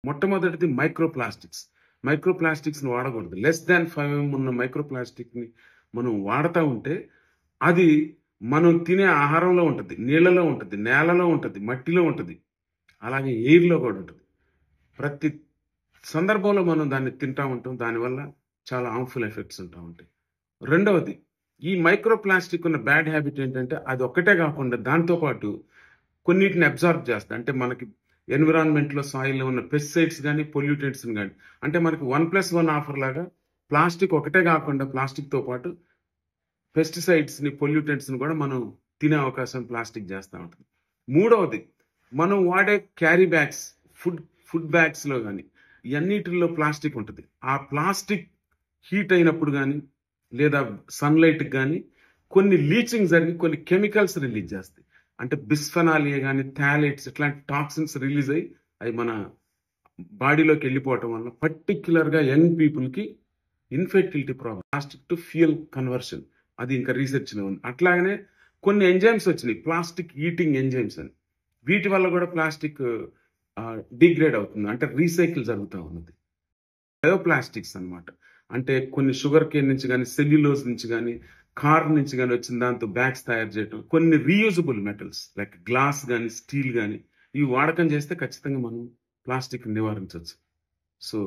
మొట్టమొదటిది మైక్రోప్లాస్టిక్స్. మైక్రోప్లాస్టిక్స్‌ని వాడకూడదు. Less than 5 ఉన్న మైక్రోప్లాస్టిక్‌ని మనం వాడతా ఉంటే, అది మనం తినే ఆహారంలో ఉంటది, నీళ్లలో ఉంటది, నేలలో ఉంటది, మట్టిలో ఉంటది. అలాగే ఎయిర్‌లో కూడా ఉంటది. ప్రతి సందర్భంలో మనం దాన్ని తింటా ఉంటాం. దానివల్ల చాలా హార్మ్‌ఫుల్ ఎఫెక్ట్స్ ఉంటా ఉంటాయి. రెండవది, ఈ మైక్రోప్లాస్టిక్ ఉన్న బ్యాడ్ హ్యాబిట్ ఏంటంటే, అది ఒక్కటే కాకుండా దాంతో పాటు కొన్నిటిని అబ్జార్బ్ చేస్తాయి. అంటే మనకి ఎన్విరాన్మెంట్‌లో, సాయిల్‌లో ఉన్న పెస్టిసైడ్స్ గాని, పొల్యూటెంట్స్‌ని గాని, అంటే మనకి 1+1 ఆఫర్ లాగా ప్లాస్టిక్ ఒకటే కాకుండా ప్లాస్టిక్‌తో పాటు పెస్టిసైడ్స్‌ని, పొల్యూటెంట్స్‌ని కూడా మనం తినే అవకాశం ప్లాస్టిక్ చేస్తా ఉంటది. మూడవది, మనం వాడే క్యారీ బ్యాగ్స్, ఫుడ్ బ్యాగ్స్‌లో గాని, ఇయన్నిటిల్లో ప్లాస్టిక్ ఉంటది. ఆ ప్లాస్టిక్ హీట్ అయినప్పుడు గాని, లేదా సన్‌లైట్‌కి గాని కొన్ని లీచింగ్ జరిగి కొన్ని కెమికల్స్ రిలీజ్ చేస్తాయి. అంటే బిస్ఫెనాల్ ఏ గాని, థాలేట్స్ ఇట్లాంటి టాక్సిన్స్ రిలీజ్ అయ్యి, అయి మన బాడీలోకి వెళ్ళిపోవటం వల్ల పర్టిక్యులర్‌గా యంగ్ పీపుల్‌కి infertility problem, plastic to fuel conversion, అది ఇంకా రీసెర్చ్‌లో ఉంది. అట్లాగనే కొన్ని ఎంజైమ్స్ వచ్చినాయి, ప్లాస్టిక్ ఈటింగ్ ఎంజైమ్స్ అని. వీటి వల్ల కూడా ప్లాస్టిక్ డిగ్రేడ్ అవుతుంది. అంటే రీసైకిల్ జరుగుతా ఉన్నది. బయోప్లాస్టిక్స్ అన్నమాట. అంటే కొన్ని షుగర్ కేన్ నుంచి గాని, సెల్యులోజ్ నుంచి గాని, కార్ నుంచి గాని వచ్చిన దాంతో బ్యాగ్స్ తయారు చేయటం. కొన్ని రీయూజబుల్ మెటల్స్ లైక్ గ్లాస్ గాని, స్టీల్ గాని, ఇవి వాడకం చేస్తే ఖచ్చితంగా మనం ప్లాస్టిక్ నివారించొచ్చు. సో